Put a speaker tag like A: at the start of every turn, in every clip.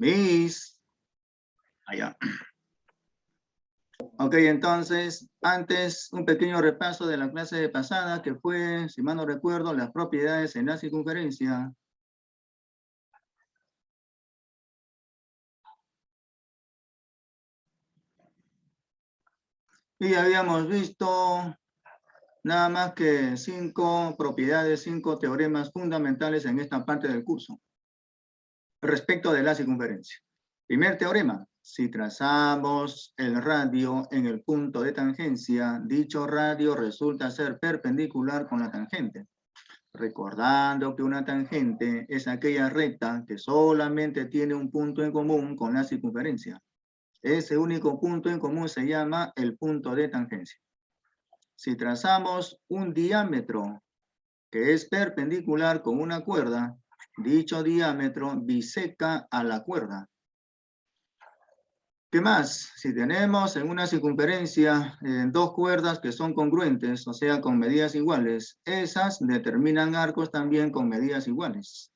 A: Miss. Allá. Ok, entonces, antes un pequeño repaso de la clase pasada que fue, si mal no recuerdo, las propiedades en la circunferencia. Y habíamos visto nada más que 5 propiedades, 5 teoremas fundamentales en esta parte del curso respecto de la circunferencia. Primer teorema, si trazamos el radio en el punto de tangencia, dicho radio resulta ser perpendicular con la tangente. Recordando que una tangente es aquella recta que solamente tiene un punto en común con la circunferencia. Ese único punto en común se llama el punto de tangencia. Si trazamos un diámetro que es perpendicular con una cuerda, dicho diámetro biseca a la cuerda. ¿Qué más? Si tenemos en una circunferencia dos cuerdas que son congruentes, o sea, con medidas iguales, esas determinan arcos también con medidas iguales.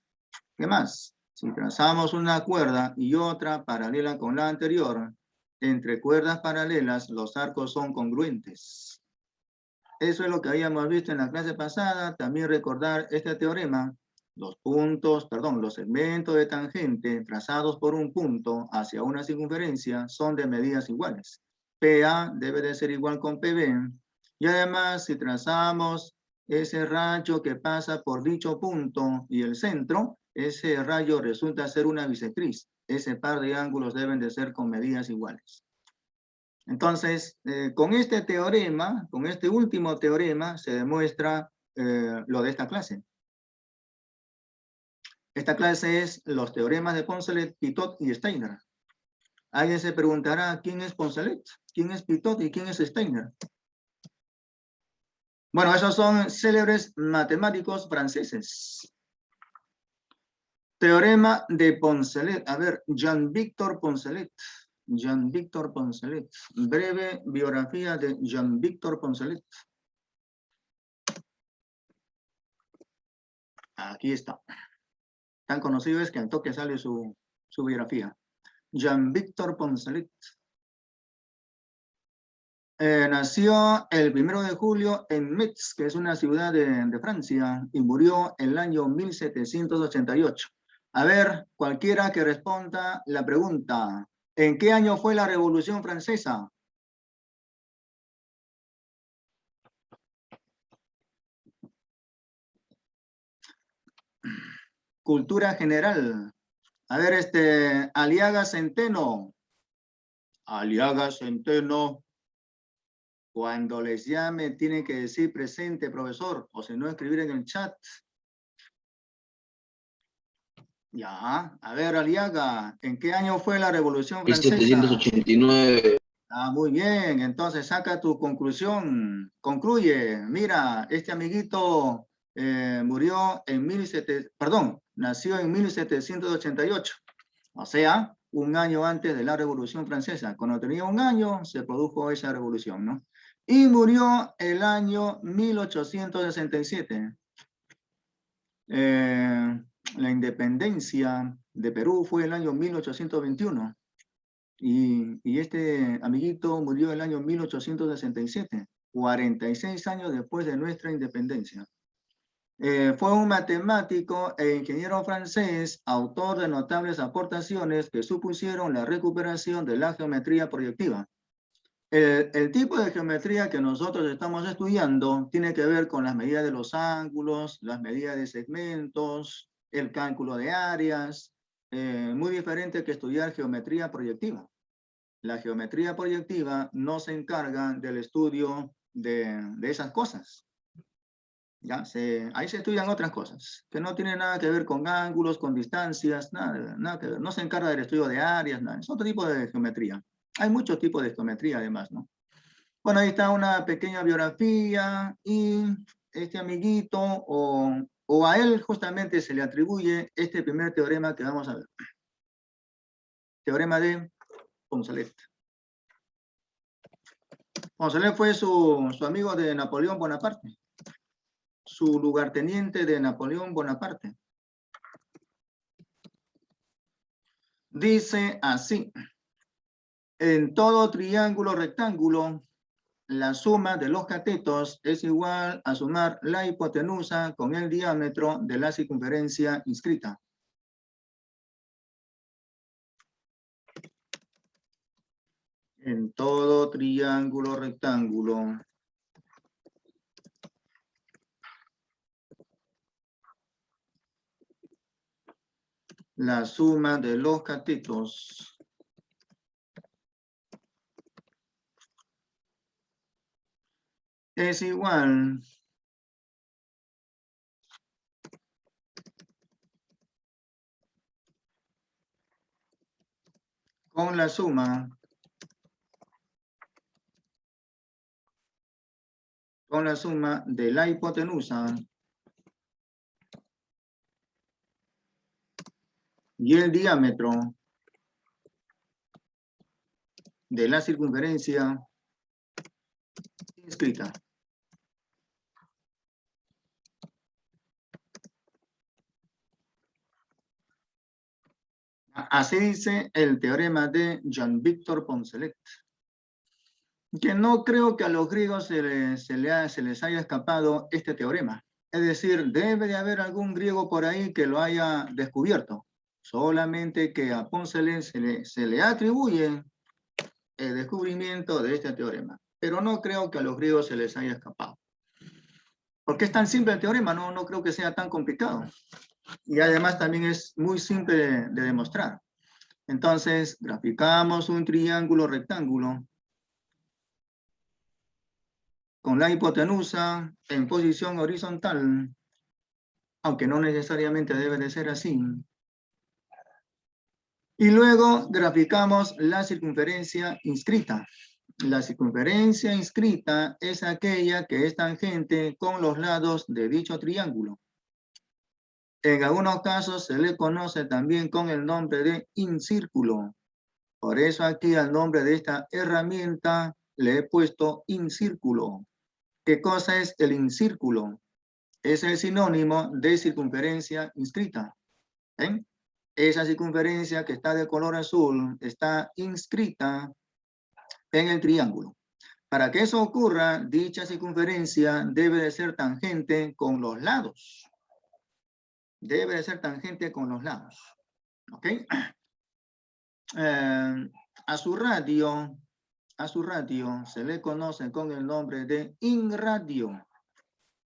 A: ¿Qué más? Si trazamos una cuerda y otra paralela con la anterior, entre cuerdas paralelas los arcos son congruentes. Eso es lo que habíamos visto en la clase pasada. También recordar este teorema. Los segmentos de tangente trazados por un punto hacia una circunferencia son de medidas iguales. PA debe de ser igual con PB. Y además, si trazamos ese rayo que pasa por dicho punto y el centro, ese rayo resulta ser una bisectriz. Ese par de ángulos deben de ser con medidas iguales. Entonces, con este teorema, con este último teorema, se demuestra lo de esta clase. Esta clase es los teoremas de Poncelet, Pitot y Steiner. Alguien se preguntará, ¿quién es Poncelet? ¿Quién es Pitot y quién es Steiner? Bueno, esos son célebres matemáticos franceses. Teorema de Poncelet. A ver, Jean-Victor Poncelet. Jean-Victor Poncelet. Breve biografía de Jean-Victor Poncelet. Aquí está. Tan conocido es que al toque sale su biografía. Jean-Victor Poncelet. Nació el 1 de julio en Metz, que es una ciudad de Francia, y murió en el año 1788. A ver, cualquiera que responda la pregunta, ¿en qué año fue la Revolución Francesa? Cultura general. A ver, Aliaga Centeno. Aliaga Centeno. Cuando les llame, tienen que decir presente, profesor, o si no, escribir en el chat. Ya, a ver, Aliaga, ¿en qué año fue la Revolución Francesa?
B: 1789.
A: Ah, muy bien, entonces saca tu conclusión, concluye. Mira, este amiguito nació en 1788, o sea, un año antes de la Revolución Francesa. Cuando tenía un año, se produjo esa revolución, ¿no? Y murió el año 1867. La independencia de Perú fue el año 1821. Y este amiguito murió el año 1867, 46 años después de nuestra independencia. Fue un matemático e ingeniero francés, autor de notables aportaciones que supusieron la recuperación de la geometría proyectiva. El tipo de geometría que nosotros estamos estudiando tiene que ver con las medidas de los ángulos, las medidas de segmentos, el cálculo de áreas, muy diferente que estudiar geometría proyectiva. La geometría proyectiva no se encarga del estudio de esas cosas. ¿Ya? Ahí se estudian otras cosas, que no tienen nada que ver con ángulos, con distancias, nada que ver. No se encarga del estudio de áreas, nada. Es otro tipo de geometría. Hay muchos tipos de geometría además, ¿no? Bueno, ahí está una pequeña biografía y este amiguito o a él justamente se le atribuye este primer teorema que vamos a ver. Teorema de Poncelet. Poncelet fue su amigo de Napoleón Bonaparte, su lugarteniente de Napoleón Bonaparte. Dice así. En todo triángulo rectángulo, la suma de los catetos es igual a sumar la hipotenusa con el diámetro de la circunferencia inscrita. En todo triángulo rectángulo, la suma de los catetos es igual con la suma de la hipotenusa y el diámetro de la circunferencia inscrita. Así dice el teorema de Jean-Victor Poncelet, que no creo que a los griegos se les haya escapado este teorema. Es decir, debe de haber algún griego por ahí que lo haya descubierto. Solamente que a Poncelet se le atribuye el descubrimiento de este teorema. Pero no creo que a los griegos se les haya escapado. Porque es tan simple el teorema, no creo que sea tan complicado. Y además también es muy simple de demostrar. Entonces, graficamos un triángulo rectángulo con la hipotenusa en posición horizontal, aunque no necesariamente debe de ser así. Y luego graficamos la circunferencia inscrita. La circunferencia inscrita es aquella que es tangente con los lados de dicho triángulo. En algunos casos se le conoce también con el nombre de incírculo. Por eso aquí al nombre de esta herramienta le he puesto incírculo. ¿Qué cosa es el incírculo? Es el sinónimo de circunferencia inscrita. ¿Ven? Esa circunferencia que está de color azul está inscrita en el triángulo. Para que eso ocurra, dicha circunferencia debe de ser tangente con los lados. Debe de ser tangente con los lados. ¿Ok? A su radio se le conoce con el nombre de inradio.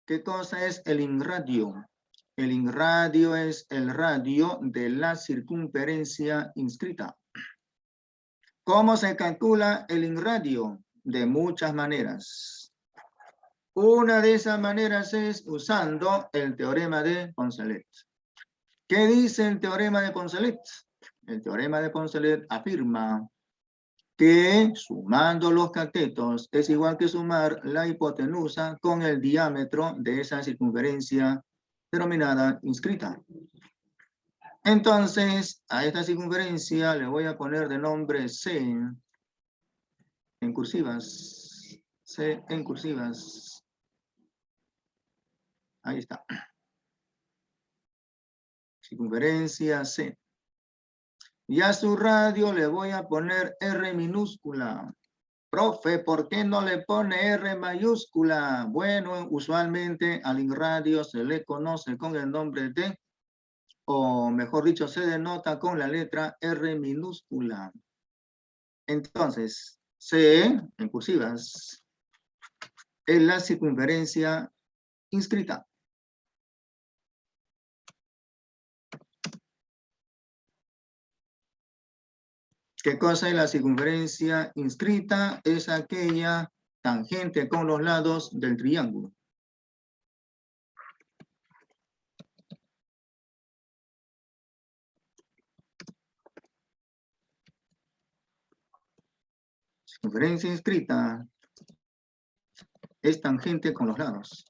A: ¿Qué cosa es el inradio? El inradio es el radio de la circunferencia inscrita. ¿Cómo se calcula el inradio? De muchas maneras. Una de esas maneras es usando el teorema de Poncelet. ¿Qué dice el teorema de Poncelet? El teorema de Poncelet afirma que sumando los catetos es igual que sumar la hipotenusa con el diámetro de esa circunferencia denominada inscrita. Entonces, a esta circunferencia le voy a poner de nombre C en cursivas. C en cursivas. Ahí está. Circunferencia C. Y a su radio le voy a poner R minúscula. Profe, ¿por qué no le pone R mayúscula? Bueno, usualmente al inradio se le conoce con el nombre de, o mejor dicho, se denota con la letra R minúscula. Entonces, C, en cursivas, es la circunferencia inscrita. ¿Qué cosa es la circunferencia inscrita? Es aquella tangente con los lados del triángulo. Circunferencia inscrita es tangente con los lados.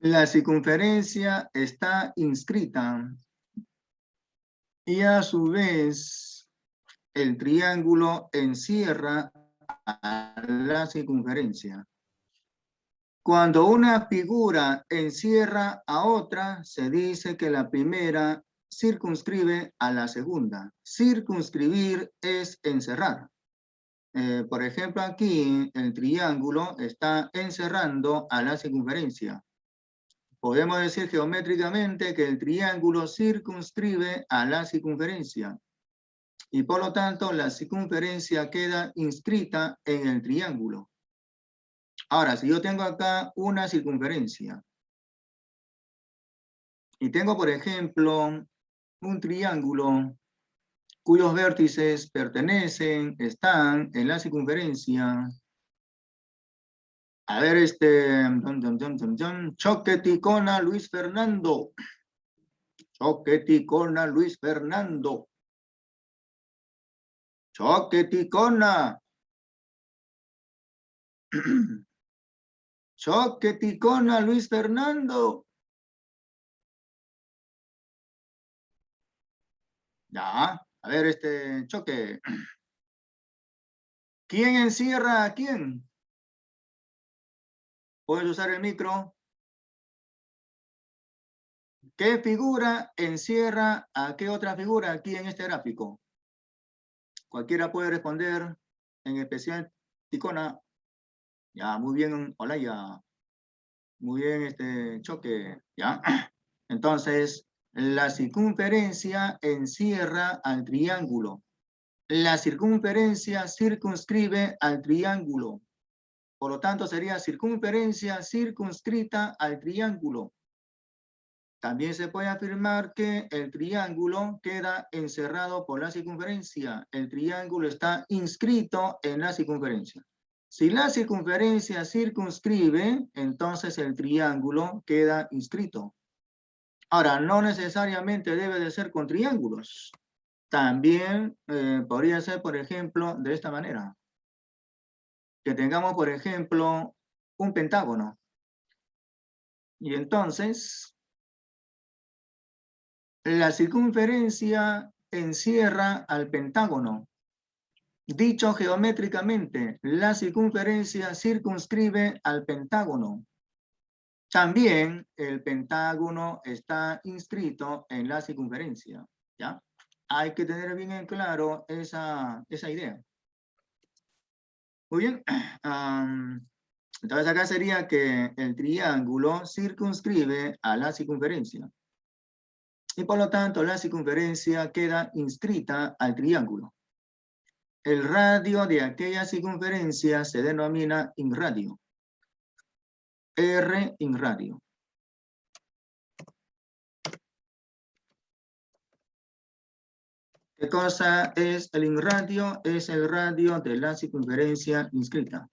A: La circunferencia está inscrita y a su vez el triángulo encierra a la circunferencia. Cuando una figura encierra a otra, se dice que la primera circunscribe a la segunda. Circunscribir es encerrar. Por ejemplo, aquí el triángulo está encerrando a la circunferencia. Podemos decir geométricamente que el triángulo circunscribe a la circunferencia. Y por lo tanto, la circunferencia queda inscrita en el triángulo. Ahora, si yo tengo acá una circunferencia y tengo, por ejemplo, un triángulo cuyos vértices están en la circunferencia. A ver, Choqueticona Luis Fernando. Choqueticona Luis Fernando. Choqueticona. Choqueticona Luis Fernando. Ya, a ver, Choque. ¿Quién encierra a quién? ¿Puedes usar el micro? ¿Qué figura encierra a qué otra figura aquí en este gráfico? Cualquiera puede responder, en especial Ticona. Ya, muy bien, Olaya. Muy bien, Choque. Ya. Entonces, la circunferencia encierra al triángulo. La circunferencia circunscribe al triángulo. Por lo tanto, sería circunferencia circunscrita al triángulo. También se puede afirmar que el triángulo queda encerrado por la circunferencia. El triángulo está inscrito en la circunferencia. Si la circunferencia circunscribe, entonces el triángulo queda inscrito. Ahora, no necesariamente debe de ser con triángulos. También podría ser, por ejemplo, de esta manera. Que tengamos, por ejemplo, un pentágono. Y entonces, la circunferencia encierra al pentágono. Dicho geométricamente, la circunferencia circunscribe al pentágono. También el pentágono está inscrito en la circunferencia. ¿Ya? Hay que tener bien en claro esa idea. Muy bien. Entonces acá sería que el triángulo circunscribe a la circunferencia. Y por lo tanto la circunferencia queda inscrita al triángulo. El radio de aquella circunferencia se denomina inradio. R inradio. ¿Qué cosa es el inradio? Es el radio de la circunferencia inscrita.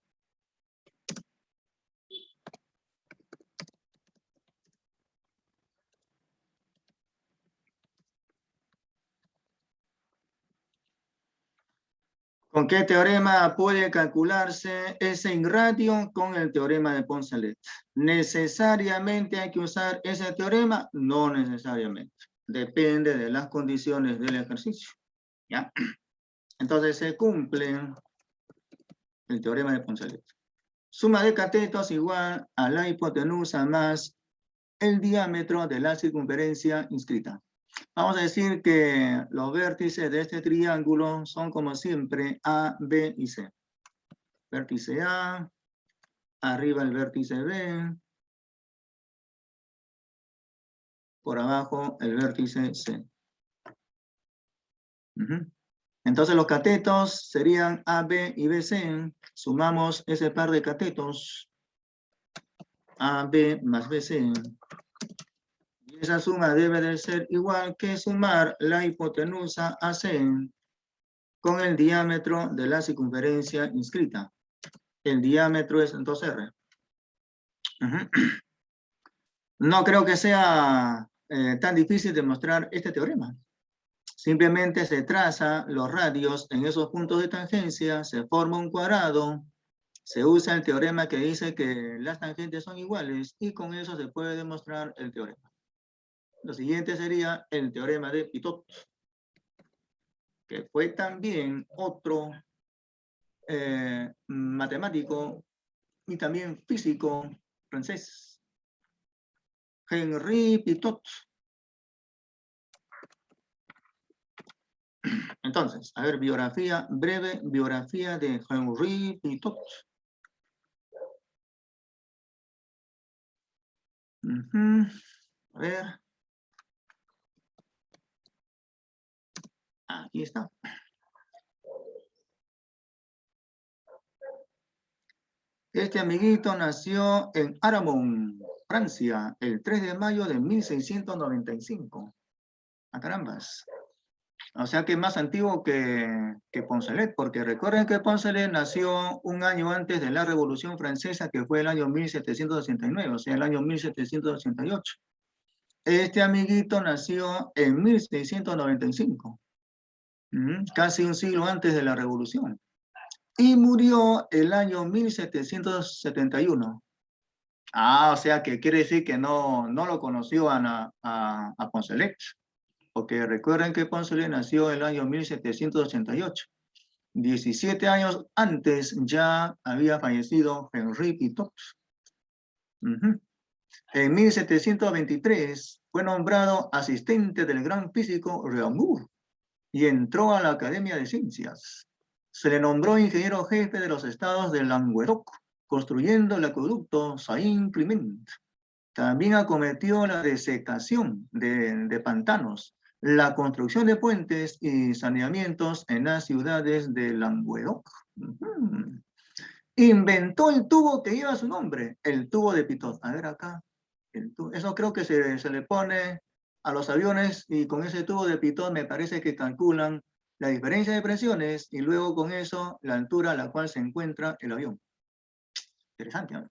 A: ¿Con qué teorema puede calcularse ese inradio? Con el teorema de Poncelet. ¿Necesariamente hay que usar ese teorema? No necesariamente. Depende de las condiciones del ejercicio. ¿Ya? Entonces se cumple el teorema de Poncelet. Suma de catetos igual a la hipotenusa más el diámetro de la circunferencia inscrita. Vamos a decir que los vértices de este triángulo son como siempre A, B y C. Vértice A, arriba el vértice B, por abajo el vértice C. Entonces los catetos serían AB y BC. Sumamos ese par de catetos. AB más BC. Y esa suma debe de ser igual que sumar la hipotenusa AC con el diámetro de la circunferencia inscrita. El diámetro es 2R. No creo que sea tan difícil demostrar este teorema. Simplemente se traza los radios en esos puntos de tangencia, se forma un cuadrado, se usa el teorema que dice que las tangentes son iguales y con eso se puede demostrar el teorema. Lo siguiente sería el teorema de Pitot, que fue también otro matemático y también físico francés, Henri Pitot. Entonces, a ver, biografía, breve biografía de Henri Pitot. A ver. Aquí está. Este amiguito nació en Aramon, Francia, el 3 de mayo de 1695. ¡Ah, carambas! O sea que es más antiguo que Poncelet, porque recuerden que Poncelet nació un año antes de la Revolución Francesa, que fue el año 1789, o sea, el año 1788. Este amiguito nació en 1695, casi un siglo antes de la Revolución, y murió el año 1771. Ah, o sea que quiere decir que no lo conoció a Poncelet, porque recuerden que Poncelet nació el año 1788. 17 años antes ya había fallecido Henri Pitot. En 1723 fue nombrado asistente del gran físico Reaumur y entró a la Academia de Ciencias. Se le nombró ingeniero jefe de los estados de Languedoc, construyendo el acueducto Saint-Clement. También acometió la desecación de pantanos, la construcción de puentes y saneamientos en las ciudades de Languedoc. Inventó el tubo que lleva su nombre, el tubo de Pitot. A ver acá. Eso creo que se le pone a los aviones y con ese tubo de Pitot me parece que calculan la diferencia de presiones y luego con eso la altura a la cual se encuentra el avión. Interesante, ¿no?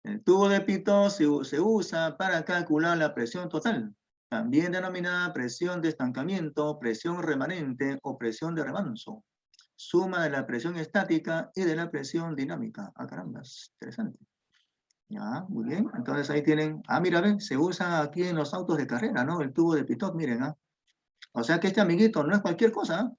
A: El tubo de Pitot se usa para calcular la presión total, también denominada presión de estancamiento, presión remanente o presión de remanso. Suma de la presión estática y de la presión dinámica. Ah, carambas, interesante. Ya, muy bien. Entonces ahí tienen, mira, ven, se usa aquí en los autos de carrera, ¿no? El tubo de Pitot, miren, O sea que este amiguito no es cualquier cosa.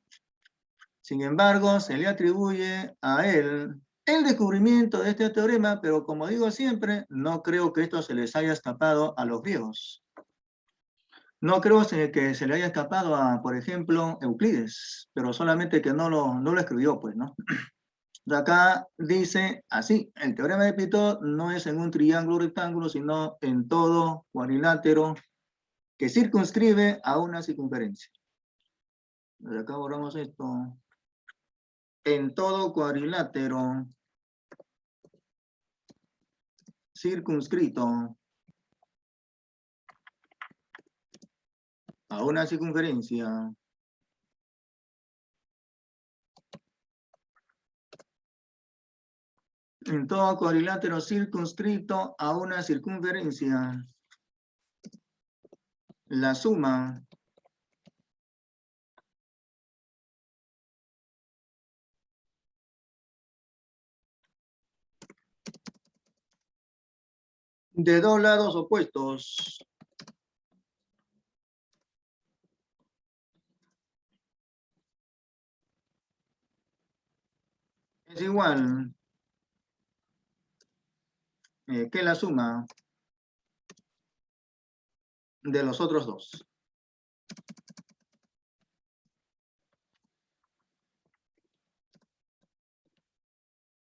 A: Sin embargo, se le atribuye a él el descubrimiento de este teorema, pero como digo siempre, no creo que esto se les haya escapado a los griegos. No creo que se le haya escapado a, por ejemplo, Euclides, pero solamente que no lo escribió, pues, ¿no? De acá dice así, el teorema de Pitot no es en un triángulo rectángulo, sino en todo cuadrilátero que circunscribe a una circunferencia. De acá borramos esto. En todo cuadrilátero circunscrito a una circunferencia en todo cuadrilátero circunscrito a una circunferencia, la suma de dos lados opuestos es igual que la suma de los otros dos.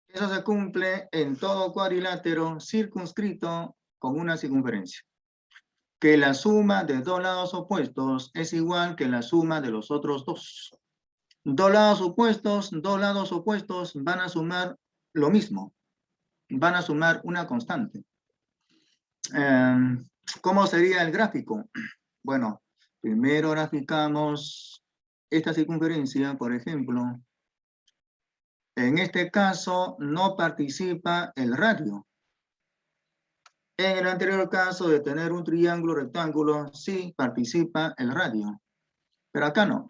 A: Eso se cumple en todo cuadrilátero circunscrito con una circunferencia. Que la suma de dos lados opuestos es igual que la suma de los otros dos. Dos lados opuestos van a sumar lo mismo. Van a sumar una constante. ¿Cómo sería el gráfico? Bueno, primero graficamos esta circunferencia, por ejemplo. En este caso no participa el radio. En el anterior caso de tener un triángulo rectángulo, sí participa el radio. Pero acá no.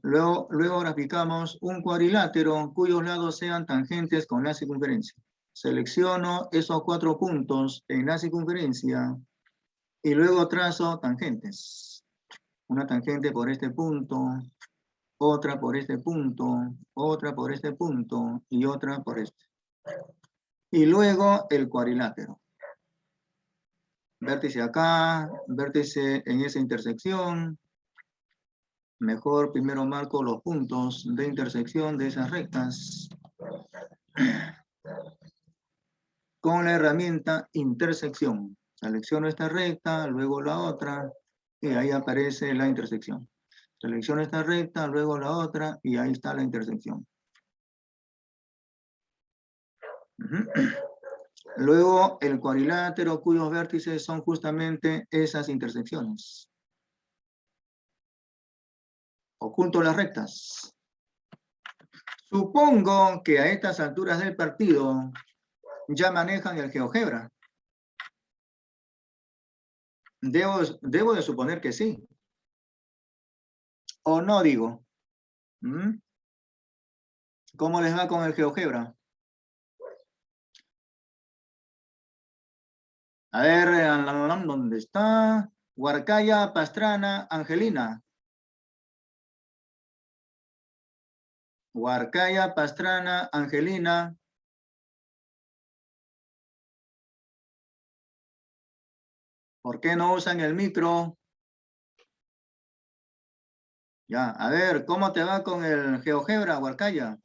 A: Luego graficamos un cuadrilátero cuyos lados sean tangentes con la circunferencia. Selecciono esos 4 puntos en la circunferencia y luego trazo tangentes. Una tangente por este punto, otra por este punto, otra por este punto y otra por este. Y luego el cuadrilátero. Vértice acá, vértice en esa intersección. Mejor primero marco los puntos de intersección de esas rectas con la herramienta intersección. Selecciono esta recta, luego la otra, y ahí aparece la intersección. Selecciono esta recta, luego la otra, y ahí está la intersección. Luego el cuadrilátero cuyos vértices son justamente esas intersecciones. Oculto las rectas. Supongo que a estas alturas del partido ya manejan el GeoGebra. Debo de suponer que sí. ¿O no digo? ¿Cómo les va con el GeoGebra? A ver, ¿dónde está? Huarcaya, Pastrana, Angelina. Huarcaya, Pastrana, Angelina. ¿Por qué no usan el micro? Ya, a ver, ¿cómo te va con el GeoGebra, Huarcaya?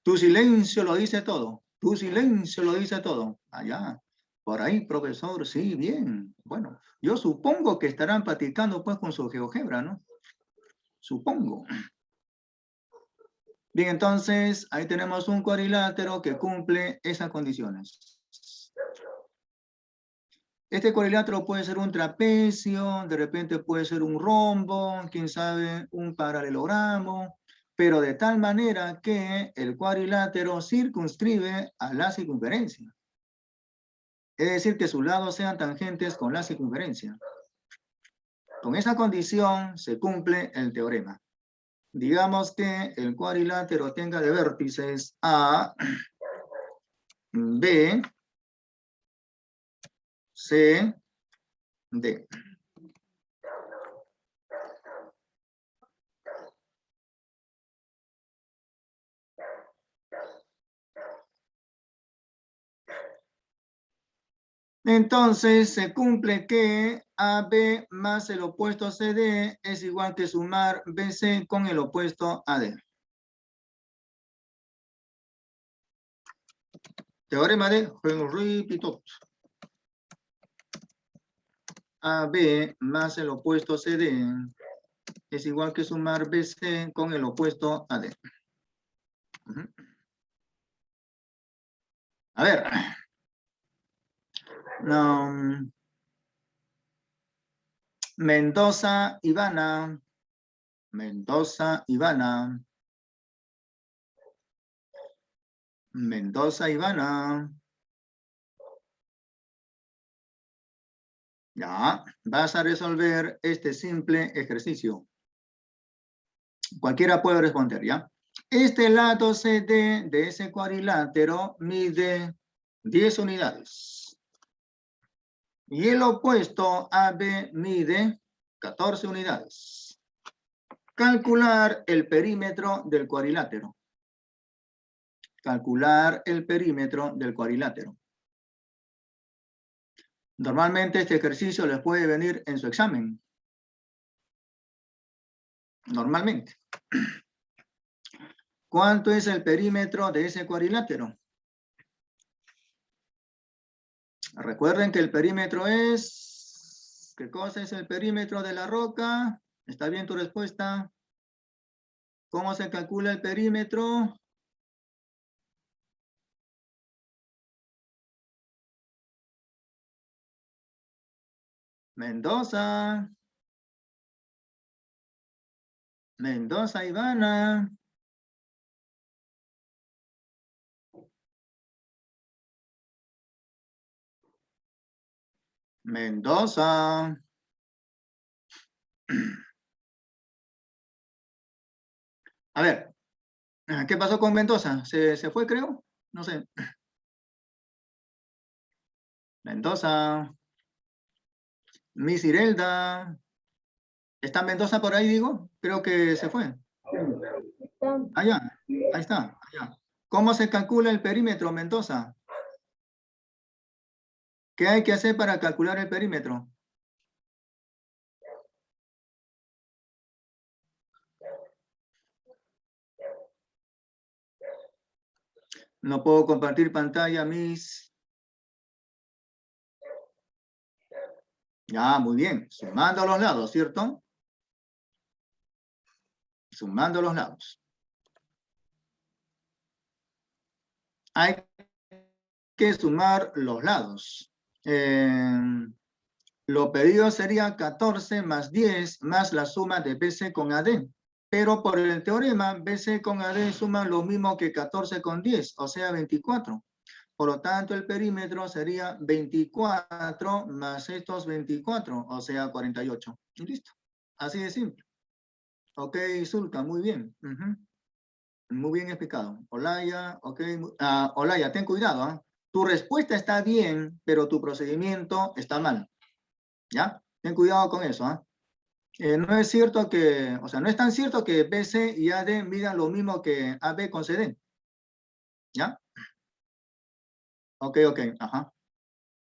A: Tu silencio lo dice todo. Tu silencio lo dice todo. Allá, por ahí, profesor, sí, bien. Bueno, yo supongo que estarán practicando pues con su GeoGebra, ¿no? Supongo. Bien, entonces, ahí tenemos un cuadrilátero que cumple esas condiciones. Este cuadrilátero puede ser un trapecio, de repente puede ser un rombo, quién sabe, un paralelogramo, pero de tal manera que el cuadrilátero circunscribe a la circunferencia. Es decir, que sus lados sean tangentes con la circunferencia. Con esa condición se cumple el teorema. Digamos que el cuadrilátero tenga de vértices A, B, C, D. Entonces se cumple que AB más el opuesto CD es igual que sumar BC con el opuesto AD. Teorema de Henry-Pitot. AB más el opuesto CD es igual que sumar BC con el opuesto AD. A ver. No. Mendoza, Ivana. Mendoza, Ivana. Mendoza, Ivana. Ya, vas a resolver este simple ejercicio. Cualquiera puede responder, ¿ya? Este lado CD de ese cuadrilátero mide 10 unidades. Y el opuesto AB mide 14 unidades. Calcular el perímetro del cuadrilátero. Calcular el perímetro del cuadrilátero. Normalmente este ejercicio les puede venir en su examen. Normalmente. ¿Cuánto es el perímetro de ese cuadrilátero? Recuerden que el perímetro es... ¿Qué cosa es el perímetro de la roca? ¿Está bien tu respuesta? ¿Cómo se calcula el perímetro? Mendoza. Mendoza, Ivana. Mendoza. A ver, ¿Qué pasó con Mendoza? ¿Se fue, creo? No sé. Mendoza. Miss Irelda. ¿Está Mendoza por ahí, digo? Creo que se fue. Allá. Ahí está. Allá. ¿Cómo se calcula el perímetro, Mendoza? ¿Qué hay que hacer para calcular el perímetro? No puedo compartir pantalla, Miss. Ya, muy bien. Sumando a los lados, ¿cierto? Sumando a los lados. Hay que sumar los lados. Lo pedido sería 14 más 10 más la suma de BC con AD. Pero por el teorema, BC con AD suman lo mismo que 14 con 10, o sea, 24. Por lo tanto, el perímetro sería 24 más estos 24, o sea, 48. Y listo. Así de simple. Ok, Zulka, muy bien. Muy bien explicado. Olaya, ok. Olaya, ten cuidado. Tu respuesta está bien, pero tu procedimiento está mal. ¿Ya? Ten cuidado con eso. No es cierto que, o sea, no es tan cierto que BC y AD midan lo mismo que AB con CD. ¿Ya? Ok, ajá.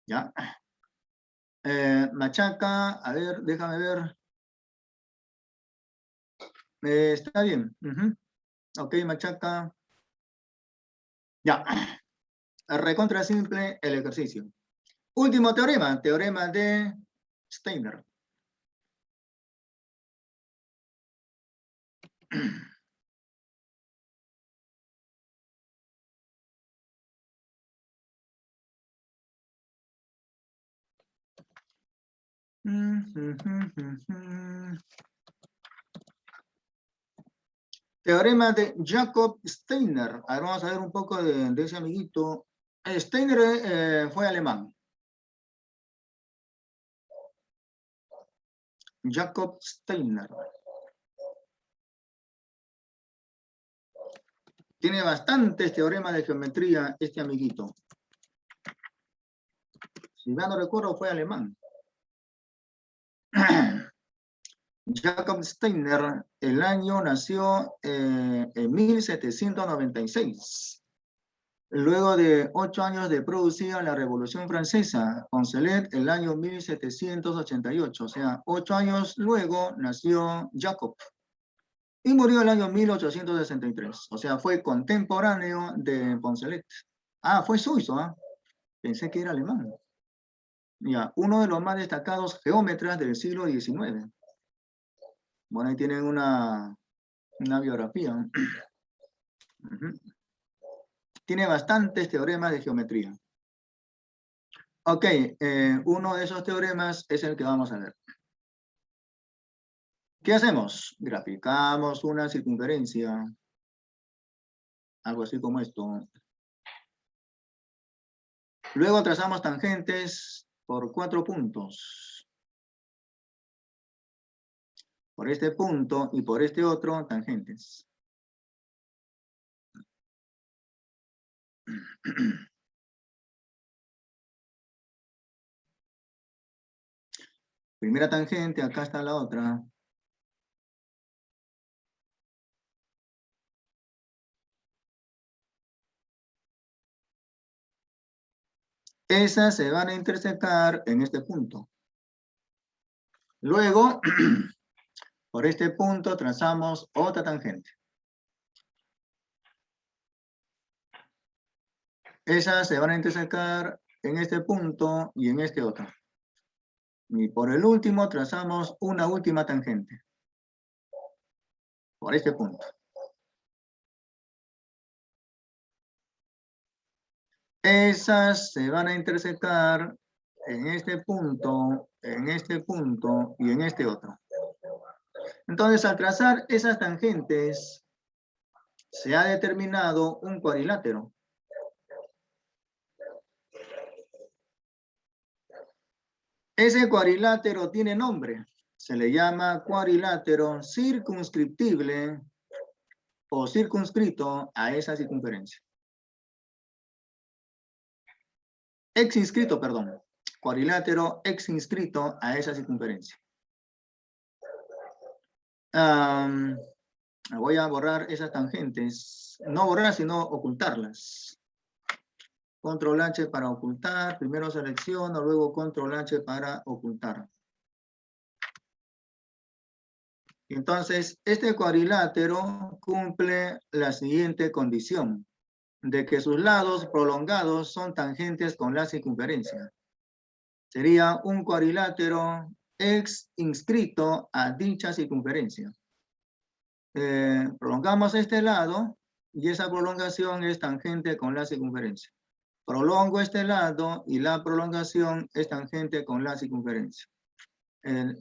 A: ¿Ya? Machaca, a ver, déjame ver. Está bien. Ok, Machaca. Ya. Recontra simple el ejercicio. Último teorema, teorema de Steiner. Teorema de Jacob Steiner. A ver, vamos a ver un poco de ese amiguito. Steiner fue alemán. Jacob Steiner. Tiene bastantes teoremas de geometría este amiguito. Si mal no recuerdo, fue alemán. Jacob Steiner, el año nació en 1796. Luego de 8 años de producida la Revolución Francesa, Poncelet, el año 1788. O sea, 8 años luego nació Jacob. Y murió el año 1863. O sea, fue contemporáneo de Poncelet. Fue suizo, Pensé que era alemán. Ya, uno de los más destacados geómetras del siglo XIX. Bueno, ahí tienen una biografía. Tiene bastantes teoremas de geometría. Ok, uno de esos teoremas es el que vamos a ver. ¿Qué hacemos? Graficamos una circunferencia. Algo así como esto. Luego trazamos tangentes por 4 puntos. Por este punto y por este otro, tangentes. Primera tangente, acá está la otra. Esas se van a intersectar en este punto. Luego, por este punto trazamos otra tangente. Esas se van a intersectar en este punto y en este otro. Y por el último trazamos una última tangente. Por este punto. Esas se van a intersectar en este punto y en este otro. Entonces, al trazar esas tangentes, se ha determinado un cuadrilátero. Ese cuadrilátero tiene nombre. Se le llama cuadrilátero circunscriptible o circunscrito a esa circunferencia. Exinscrito, perdón. Cuadrilátero exinscrito a esa circunferencia. Voy a borrar esas tangentes. No borrar, sino ocultarlas. Control H para ocultar. Primero selecciono, luego Control H para ocultar. Entonces, este cuadrilátero cumple la siguiente condición, de que sus lados prolongados son tangentes con la circunferencia. Sería un cuadrilátero inscrito a dicha circunferencia. Prolongamos este lado y esa prolongación es tangente con la circunferencia. Prolongo este lado y la prolongación es tangente con la circunferencia.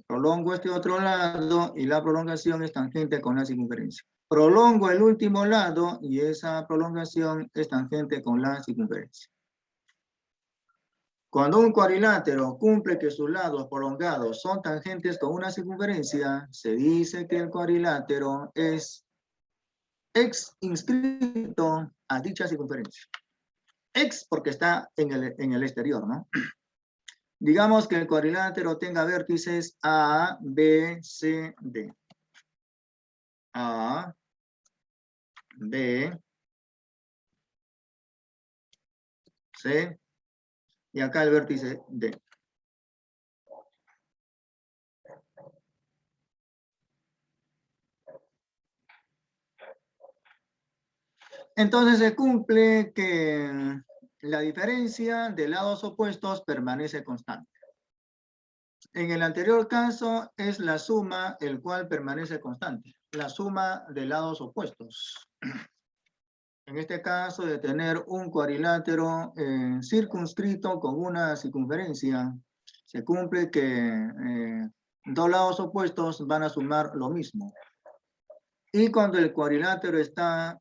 A: Prolongo este otro lado y la prolongación es tangente con la circunferencia. Prolongo el último lado y esa prolongación es tangente con la circunferencia. Cuando un cuadrilátero cumple que sus lados prolongados son tangentes con una circunferencia, se dice que el cuadrilátero es inscrito a dicha circunferencia. Porque está en el exterior, ¿no? Digamos que el cuadrilátero tenga vértices A, B, C, D. A, B, C, y acá el vértice D. Entonces se cumple que la diferencia de lados opuestos permanece constante. En el anterior caso es la suma, el cual permanece constante. La suma de lados opuestos. En este caso de tener un cuadrilátero circunscrito con una circunferencia, se cumple que dos lados opuestos van a sumar lo mismo. Y cuando el cuadrilátero está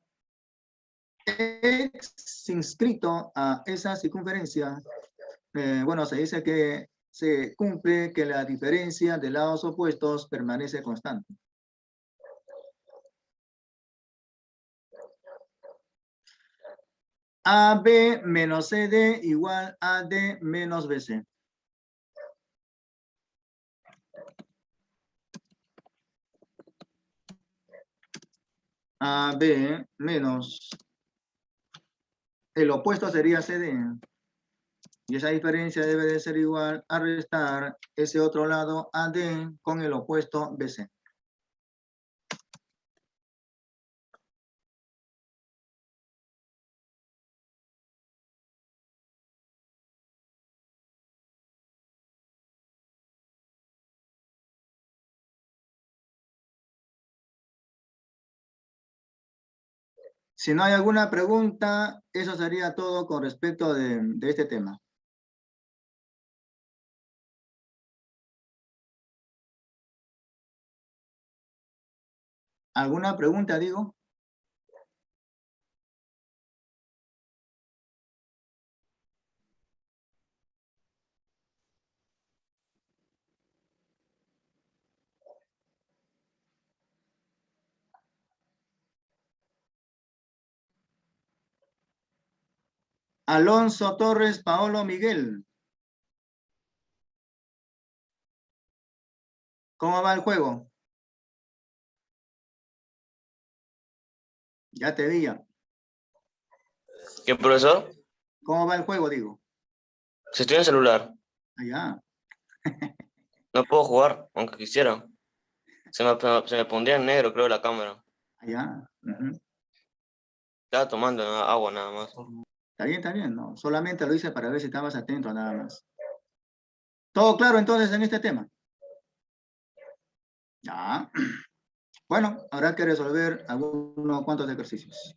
A: inscrito a esa circunferencia, bueno, se dice que se cumple que la diferencia de lados opuestos permanece constante. AB menos CD igual a AD menos BC. AB menos, el opuesto sería CD. Y esa diferencia debe de ser igual a restar ese otro lado AD con el opuesto BC. Si no hay alguna pregunta, eso sería todo con respecto de este tema. ¿Alguna pregunta, digo? Alonso Torres, Paolo Miguel. ¿Cómo va el juego? Ya te vi ya.
C: ¿Qué, profesor?
A: ¿Cómo va el juego, digo?
C: Si estoy en el celular,
A: Allá.
C: no puedo jugar, aunque quisiera. Se me pondría en negro, creo, la cámara.
A: Allá.
C: Estaba tomando agua nada más.
A: Está bien, ¿no? Solamente lo hice para ver si estabas atento, nada más. ¿Todo claro entonces en este tema? Ya. Bueno, habrá que resolver algunos cuantos ejercicios.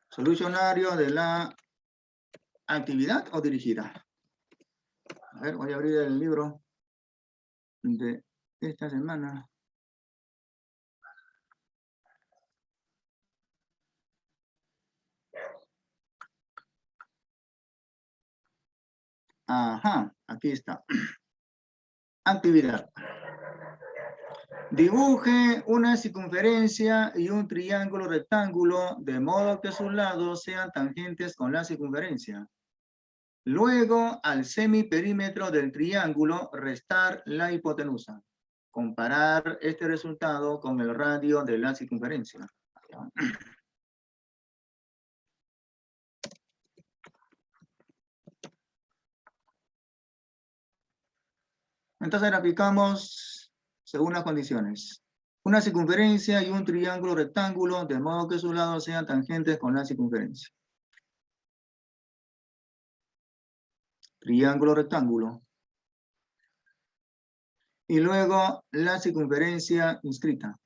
A: Solucionario de la actividad o dirigida. A ver, voy a abrir el libro de esta semana. Ajá, aquí está. Actividad. Dibuje una circunferencia y un triángulo rectángulo de modo que sus lados sean tangentes con la circunferencia. Luego, al semiperímetro del triángulo, restar la hipotenusa. Comparar este resultado con el radio de la circunferencia. Entonces aplicamos según las condiciones. Una circunferencia y un triángulo rectángulo, de modo que sus lados sean tangentes con la circunferencia. Triángulo rectángulo. Y luego la circunferencia inscrita.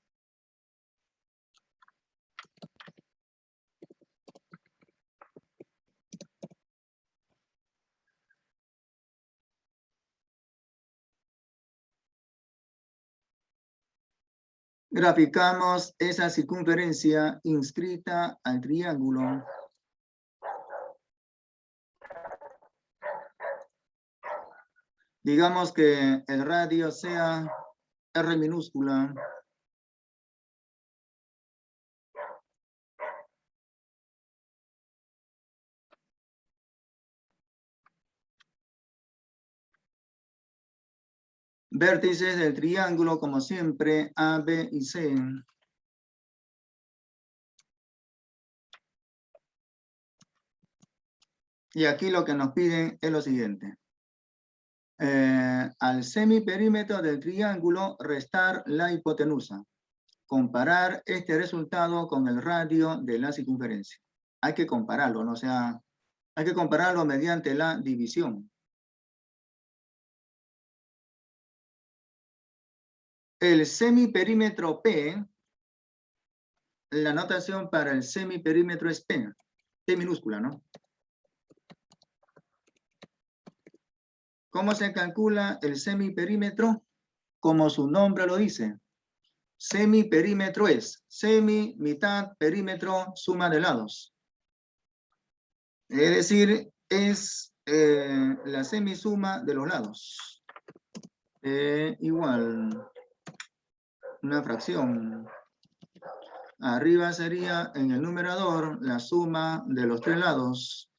A: Graficamos esa circunferencia inscrita al triángulo. Digamos que el radio sea R minúscula. Vértices del triángulo, como siempre, A, B y C. Y aquí lo que nos piden es lo siguiente. Al semiperímetro del triángulo, restar la hipotenusa. Comparar este resultado con el radio de la circunferencia. Hay que compararlo, ¿no? O sea, hay que compararlo mediante la división. El semiperímetro P, la notación para el semiperímetro es P. P minúscula, ¿no? ¿Cómo se calcula el semiperímetro? Como su nombre lo dice. Semiperímetro es semi, mitad, perímetro, suma de lados. Es decir, es la semisuma de los lados. Igual, una fracción. Arriba sería en el numerador la suma de los tres lados.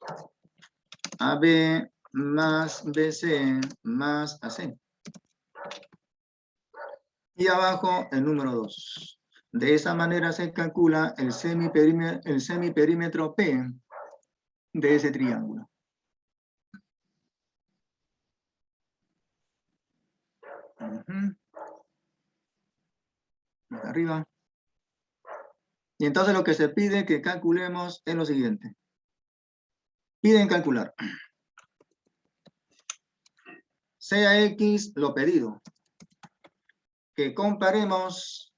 A: AB más BC más AC. Y abajo el número 2. De esa manera se calcula el semiperímetro P de ese triángulo. Acá arriba. Y entonces lo que se pide que calculemos es lo siguiente. Piden calcular. Sea X lo pedido. Que comparemos,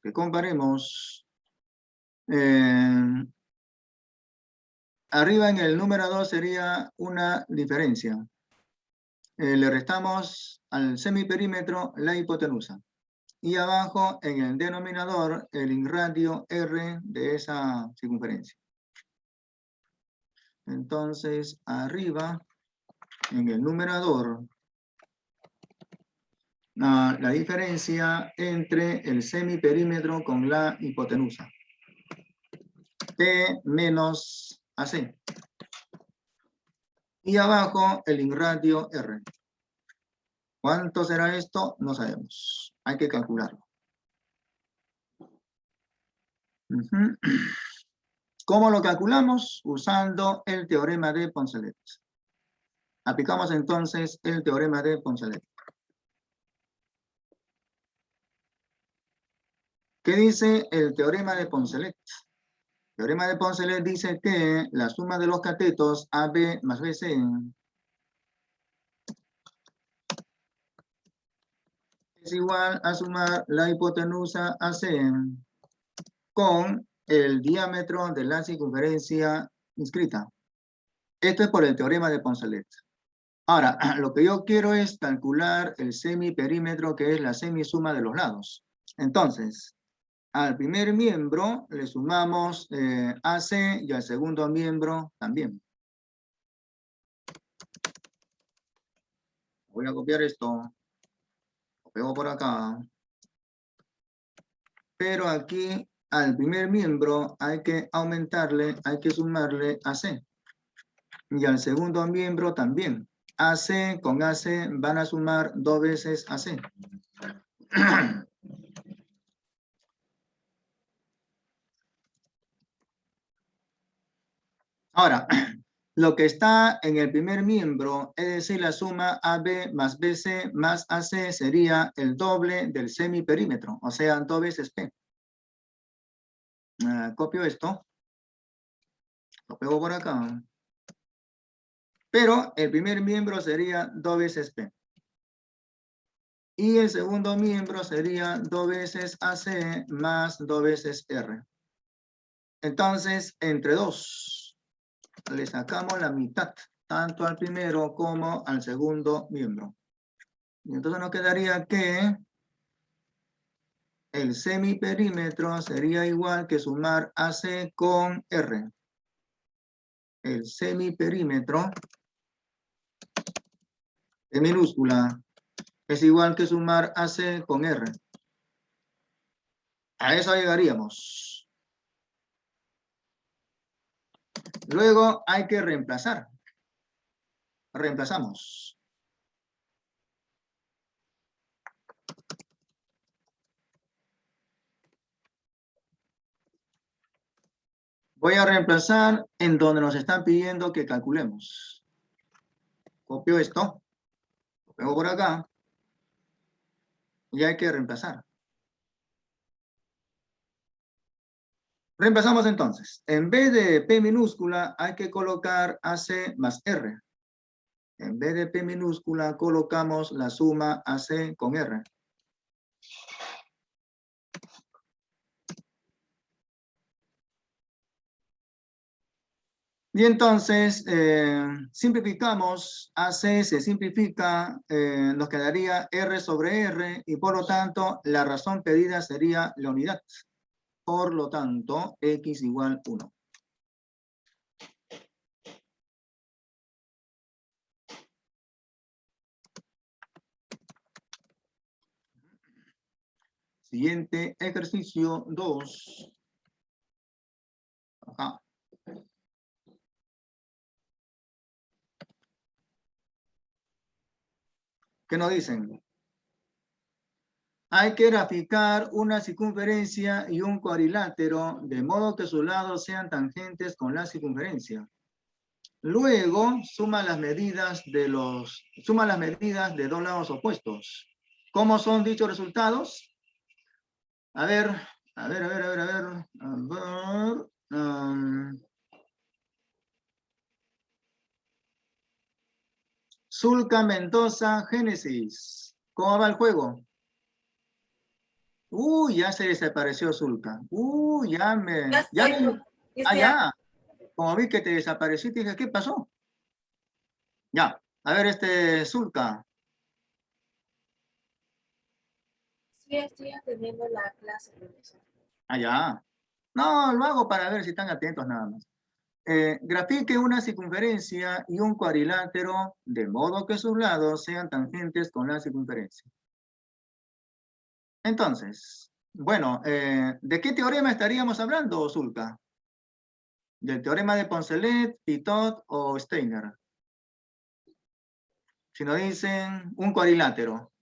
A: arriba en el numerador sería una diferencia. Le restamos al semiperímetro la hipotenusa. Y abajo en el denominador el radio R de esa circunferencia. Entonces arriba en el numerador la diferencia entre el semiperímetro con la hipotenusa. P menos AC. Y abajo el radio R. ¿Cuánto será esto? No sabemos. Hay que calcularlo. ¿Cómo lo calculamos? Usando el teorema de Poncelet. Aplicamos entonces el teorema de Poncelet. ¿Qué dice el teorema de Poncelet? El teorema de Poncelet dice que la suma de los catetos AB más BC es igual a sumar la hipotenusa AC con el diámetro de la circunferencia inscrita. Esto es por el teorema de Poncelet. Ahora, lo que yo quiero es calcular el semiperímetro, que es la semisuma de los lados. Entonces, al primer miembro le sumamos AC y al segundo miembro también. Voy a copiar esto. Lo pego por acá. pero aquí al primer miembro hay que aumentarle, hay que sumarle AC. Y al segundo miembro también. AC con AC van a sumar 2 veces AC. Ahora, lo que está en el primer miembro, es decir, la suma AB más BC más AC sería el doble del semiperímetro, o sea, 2 veces P. Copio esto, lo pego por acá. Pero el primer miembro sería 2 veces P. Y el segundo miembro sería 2 veces AC más 2 veces R. Entonces, entre 2, le sacamos la mitad, tanto al primero como al segundo miembro. Y entonces nos quedaría que el semiperímetro sería igual que sumar AC con R. El semiperímetro en minúscula es igual que sumar AC con R. A eso llegaríamos. Luego hay que reemplazar. Reemplazamos. Voy a reemplazar en donde nos están pidiendo que calculemos. Copio esto, lo pego por acá y hay que reemplazar. Reemplazamos entonces. En vez de P minúscula hay que colocar AC más R. En vez de P minúscula colocamos la suma AC con R. Y entonces simplificamos, AC se simplifica, nos quedaría R sobre R y por lo tanto la razón pedida sería la unidad. Por lo tanto, X igual 1. Siguiente ejercicio 2. Ajá. ¿Qué nos dicen? Hay que graficar una circunferencia y un cuadrilátero de modo que sus lados sean tangentes con la circunferencia. Luego suma las medidas de dos lados opuestos. ¿Cómo son dichos resultados? A ver. Zulca Mendoza, Génesis. ¿Cómo va el juego? Ya se desapareció Zulca. Ya me... Ya. Como vi que te desapareciste, dije, ¿qué pasó? Ya. A ver, Zulca.
D: Sí, estoy atendiendo la clase, profesor.
A: Ya. No, lo hago para ver si están atentos nada más. Grafique una circunferencia y un cuadrilátero de modo que sus lados sean tangentes con la circunferencia. Entonces, bueno, ¿de qué teorema estaríamos hablando, Zulca? ¿Del teorema de Poncelet, Pitot o Steiner? Si nos dicen un cuadrilátero,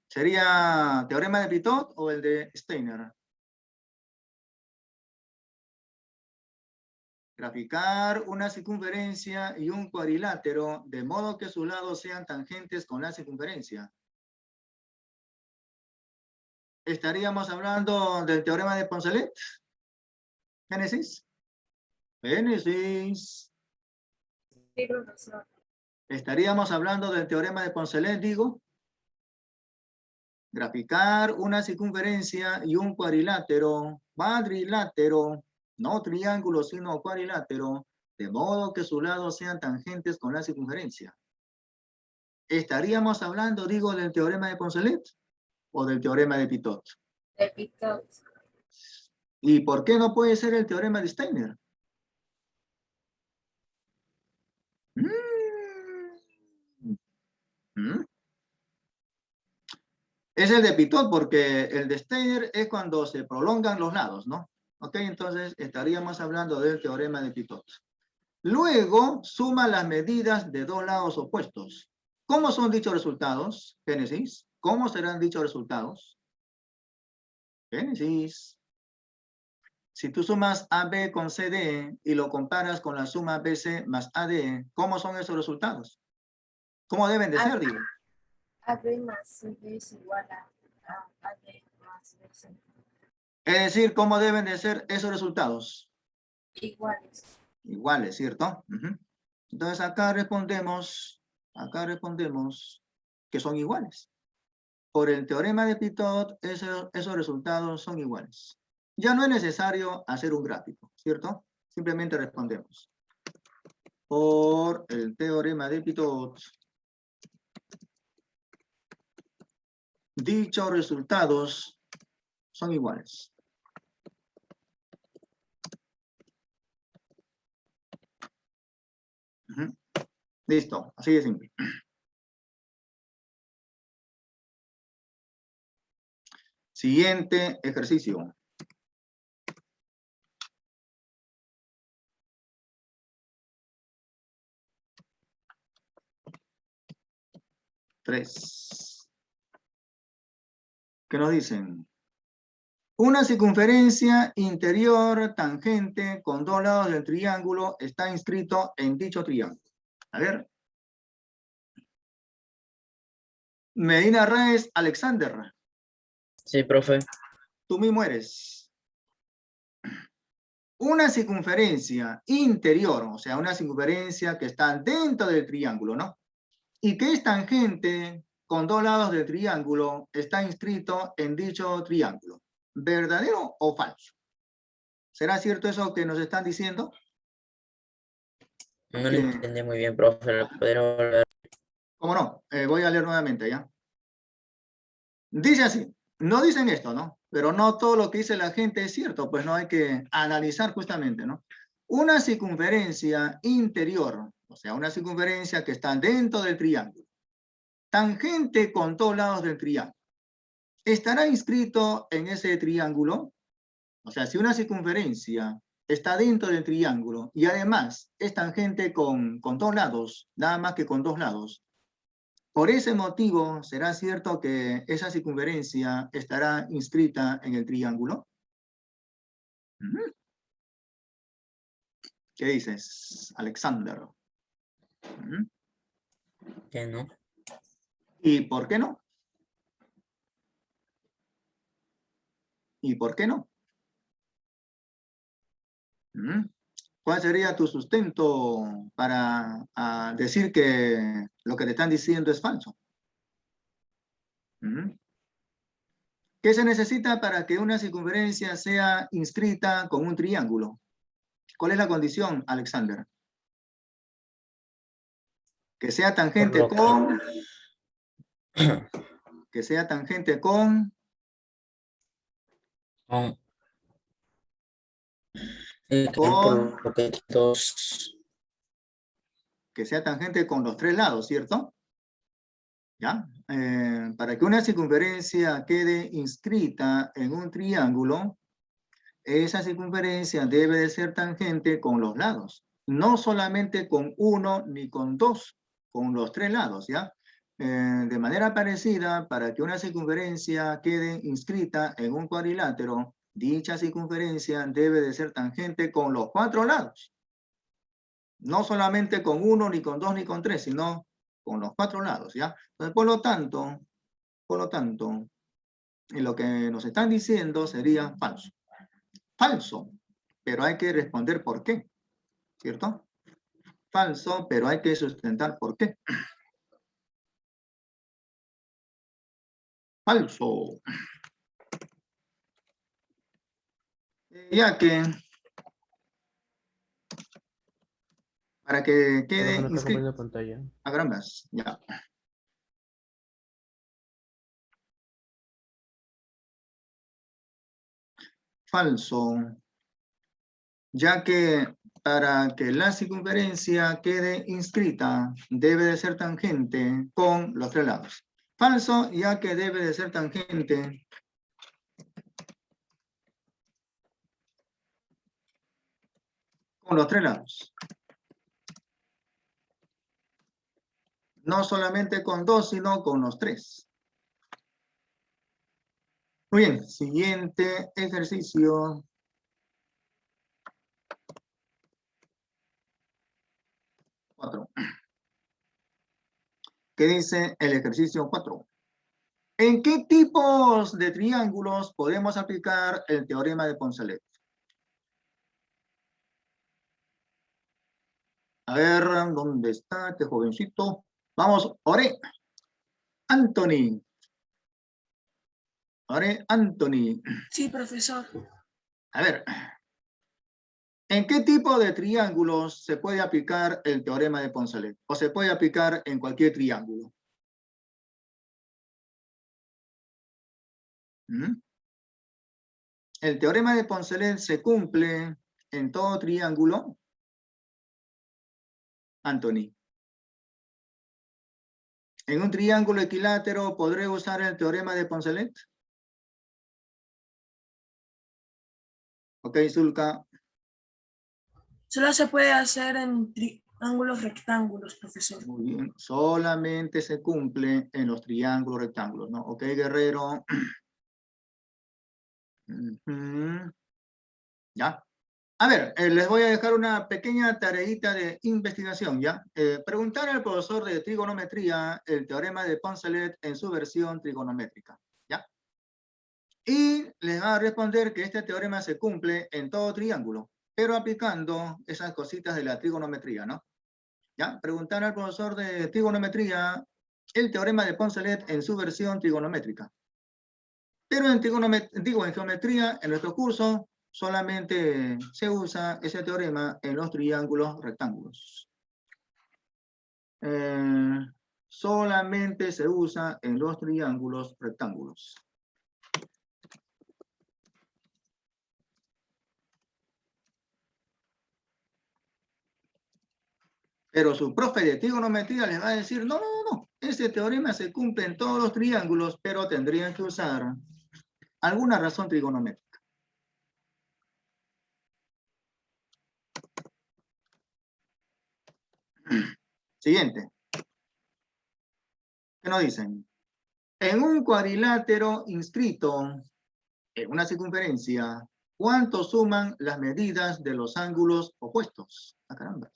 A: ¿sería teorema de Pitot o el de Steiner? Graficar una circunferencia y un cuadrilátero de modo que sus lados sean tangentes con la circunferencia. ¿Estaríamos hablando del teorema de Poncelet? ¿Génesis? Génesis.
D: Sí, profesor.
A: ¿Estaríamos hablando del teorema de Poncelet, digo? Graficar una circunferencia y un cuadrilátero, no triángulo, sino cuadrilátero, de modo que sus lados sean tangentes con la circunferencia. ¿Estaríamos hablando, digo, del teorema de Poncelet o del teorema de Pitot?
D: De Pitot.
A: ¿Y por qué no puede ser el teorema de Steiner? ¿Mm? Es el de Pitot porque el de Steiner es cuando se prolongan los lados, ¿no? Ok, entonces estaríamos hablando del teorema de Pitot. Luego, suma las medidas de dos lados opuestos. ¿Cómo son dichos resultados? Génesis. ¿Cómo serán dichos resultados? Génesis. Si tú sumas AB con CD y lo comparas con la suma BC más AD, ¿cómo son esos resultados? ¿Cómo deben de ser, digo?
D: AB más CD es igual a AD más BC.
A: Es decir, ¿cómo deben de ser esos resultados?
D: Iguales.
A: Iguales, ¿cierto? Entonces acá respondemos que son iguales. Por el teorema de Pitot, esos resultados son iguales. Ya no es necesario hacer un gráfico, ¿cierto? Simplemente respondemos. Por el teorema de Pitot, dichos resultados son iguales. Listo, así de simple. Siguiente ejercicio. Tres. ¿Qué nos dicen? Una circunferencia interior tangente con dos lados del triángulo está inscrito en dicho triángulo. A ver. Medina Reyes Alexander.
B: Sí, profe.
A: Tú mismo eres. Una circunferencia interior, o sea, una circunferencia que está dentro del triángulo, ¿no? Y que es tangente con dos lados del triángulo, está inscrito en dicho triángulo. ¿Verdadero o falso? ¿Será cierto eso que nos están diciendo?
B: No lo entendí muy bien, profe. ¿Lo podría volver?
A: ¿Cómo no? Voy a leer nuevamente, ¿ya? Dice así, no dicen esto, ¿no? Pero no todo lo que dice la gente es cierto, pues no hay que analizar justamente, ¿no? Una circunferencia interior, o sea, una circunferencia que está dentro del triángulo, tangente con dos lados del triángulo, ¿estará inscrito en ese triángulo? O sea, si una circunferencia está dentro del triángulo y además es tangente con dos lados, nada más que con dos lados, por ese motivo, ¿será cierto que esa circunferencia estará inscrita en el triángulo? ¿Qué dices, Alexander?
B: Que no.
A: ¿Y por qué no? ¿Y por qué no? ¿Cuál sería tu sustento para decir que lo que te están diciendo es falso? ¿Qué se necesita para que una circunferencia sea inscrita con un triángulo? ¿Cuál es la condición, Alexander? Que sea tangente
B: Por lo
A: con... Que sea tangente con...
B: con,
A: con
B: por lo que dos.
A: que sea tangente con los tres lados, ¿cierto? ¿Ya? Para que una circunferencia quede inscrita en un triángulo, esa circunferencia debe de ser tangente con los lados. No solamente con uno ni con dos, con los tres lados, ¿ya? De manera parecida, para que una circunferencia quede inscrita en un cuadrilátero, dicha circunferencia debe de ser tangente con los cuatro lados. No solamente con uno, ni con dos, ni con tres, sino con los cuatro lados, ¿ya? Entonces, por lo tanto, lo que nos están diciendo sería falso. Falso, pero hay que responder por qué, ¿cierto? Falso, pero hay que sustentar por qué. Falso. Ya que, para que quede
E: No está
A: inscrito.
E: compartiendo pantalla.
A: A grandes, ya. Falso, ya que para que la circunferencia quede inscrita debe de ser tangente con los tres lados. Falso, ya que debe de ser tangente con los tres lados. No solamente con dos, sino con los tres. Muy bien, siguiente ejercicio. ¿Qué dice el ejercicio 4? ¿En qué tipos de triángulos podemos aplicar el teorema de Poncelet? A ver, ¿dónde está este jovencito? Vamos, Ore. Anthony. Ore, Anthony.
E: Sí, profesor.
A: A ver. ¿En qué tipo de triángulos se puede aplicar el teorema de Poncelet? ¿O se puede aplicar en cualquier triángulo? ¿Mm? El teorema de Poncelet se cumple en todo triángulo. Anthony. ¿En un triángulo equilátero podré usar el teorema de Poncelet? Ok, Zulka.
E: Solo se puede hacer en triángulos rectángulos, profesor.
A: Muy bien. Solamente se cumple en los triángulos rectángulos, ¿no? Ok, Guerrero. ¿Ya? A ver, les voy a dejar una pequeña tareita de investigación, ¿ya? Preguntar al profesor de trigonometría el teorema de Poncelet en su versión trigonométrica, ¿ya? Y les va a responder que este teorema se cumple en todo triángulo, pero aplicando esas cositas de la trigonometría, ¿no? ¿Ya? Preguntar al profesor de trigonometría el teorema de Poncelet en su versión trigonométrica. Pero en geometría, en nuestro curso, solamente se usa ese teorema en los triángulos rectángulos. Solamente se usa en los triángulos rectángulos. Pero su profe de trigonometría les va a decir, no, ese teorema se cumple en todos los triángulos, pero tendrían que usar alguna razón trigonométrica. Siguiente. ¿Qué nos dicen? En un cuadrilátero inscrito en una circunferencia, ¿cuánto suman las medidas de los ángulos opuestos? Ah, caramba.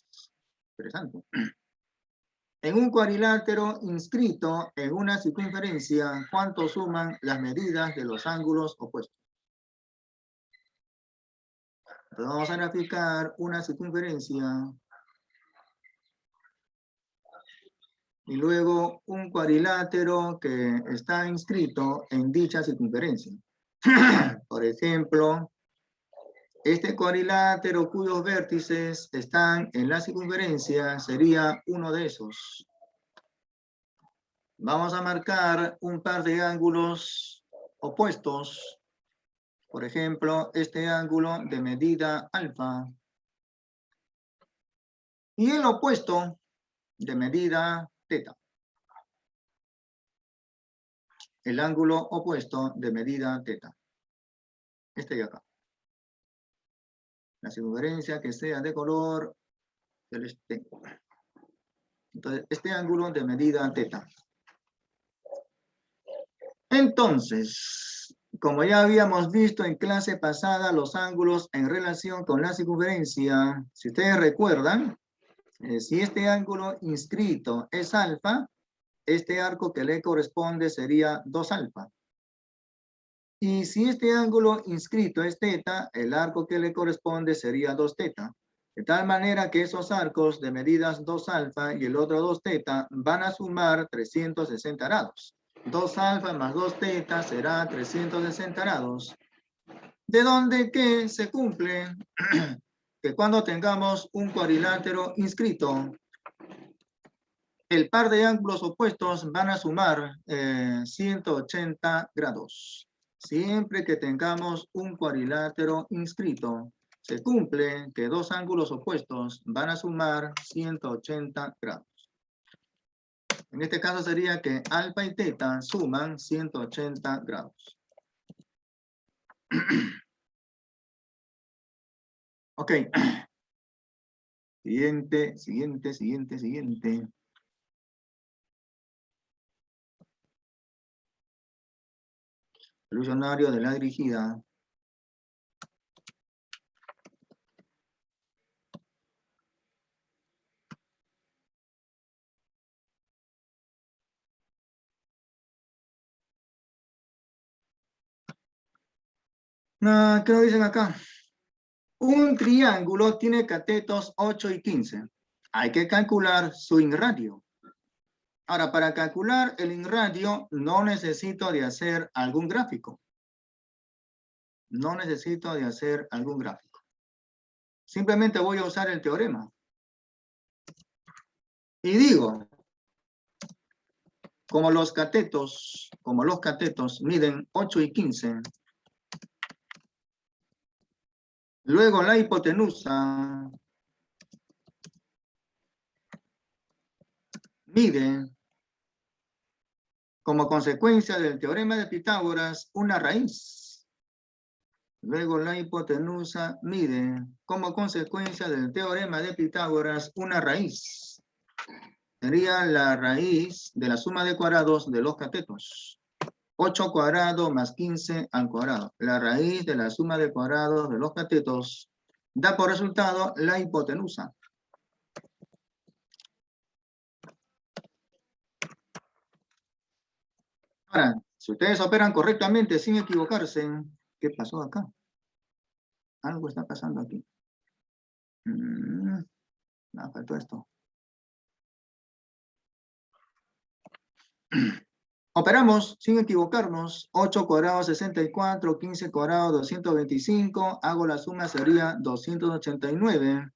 A: Interesante. En un cuadrilátero inscrito en una circunferencia, ¿cuánto suman las medidas de los ángulos opuestos? Entonces vamos a graficar una circunferencia y luego un cuadrilátero que está inscrito en dicha circunferencia. Por ejemplo, este cuadrilátero cuyos vértices están en la circunferencia sería uno de esos. Vamos a marcar un par de ángulos opuestos. Por ejemplo, este ángulo de medida alfa. Y el opuesto de medida teta. El ángulo opuesto de medida teta. Este de acá. La circunferencia que sea de color celeste. Entonces, este ángulo de medida teta. Entonces, como ya habíamos visto en clase pasada, los ángulos en relación con la circunferencia, si ustedes recuerdan, si este ángulo inscrito es alfa, este arco que le corresponde sería 2 alfa. Y si este ángulo inscrito es teta, el arco que le corresponde sería 2 teta. De tal manera que esos arcos de medidas 2 alfa y el otro 2 teta van a sumar 360 grados. 2 alfa más 2 teta será 360 grados. De donde que se cumple que cuando tengamos un cuadrilátero inscrito, el par de ángulos opuestos van a sumar 180 grados. Siempre que tengamos un cuadrilátero inscrito, se cumple que dos ángulos opuestos van a sumar 180 grados. En este caso sería que alfa y teta suman 180 grados. Ok. Siguiente. Solucionario de la dirigida. ¿Qué nos dicen acá? Un triángulo tiene catetos 8 y 15. Hay que calcular su inradio. Ahora, para calcular el inradio, no necesito de hacer algún gráfico. No necesito de hacer algún gráfico. Simplemente voy a usar el teorema. Y digo, como los catetos miden 8 y 15, luego la hipotenusa mide, como consecuencia del teorema de Pitágoras, una raíz. Luego la hipotenusa mide, como consecuencia del teorema de Pitágoras, una raíz. Sería la raíz de la suma de cuadrados de los catetos. 8 cuadrado más 15 al cuadrado. La raíz de la suma de cuadrados de los catetos da por resultado la hipotenusa. Ahora, si ustedes operan correctamente sin equivocarse, ¿qué pasó acá? Algo está pasando aquí. Faltó esto. Operamos sin equivocarnos. 8 cuadrado 64, 15 cuadrado 225. Hago la suma, sería 289.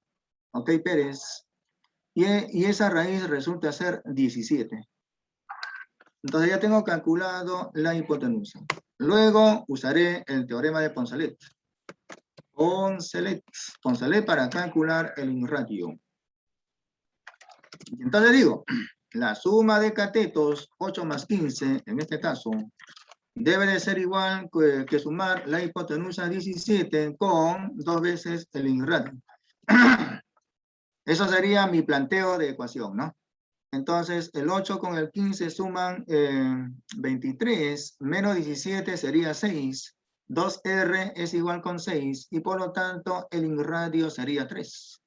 A: Ok, Pérez. Y esa raíz resulta ser 17. Entonces ya tengo calculado la hipotenusa. Luego usaré el teorema de Poncelet. Poncelet para calcular el inradio. Entonces digo, la suma de catetos, 8 más 15, en este caso, debe de ser igual que sumar la hipotenusa 17 con 2 veces el inradio. Eso sería mi planteo de ecuación, ¿no? Entonces, el 8 con el 15 suman 23, menos 17 sería 6. 2R es igual con 6, y por lo tanto, el inradio sería 3.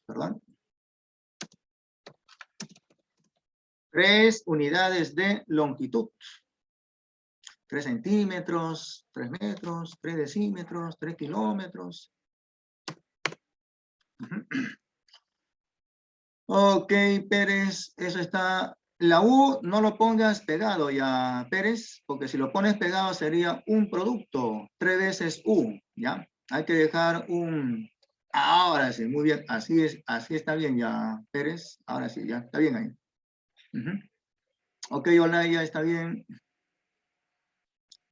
A: Perdón. 3 unidades de longitud. 3 centímetros, 3 metros, 3 decímetros, 3 kilómetros. Ok, Pérez, eso está. La U no lo pongas pegado ya, Pérez, porque si lo pones pegado sería un producto, 3 veces U, ¿ya? Hay que dejar un... Ahora sí, muy bien, así es, así está bien ya, Pérez. Ahora sí, ya, está bien ahí. Ok, Olaya, está bien.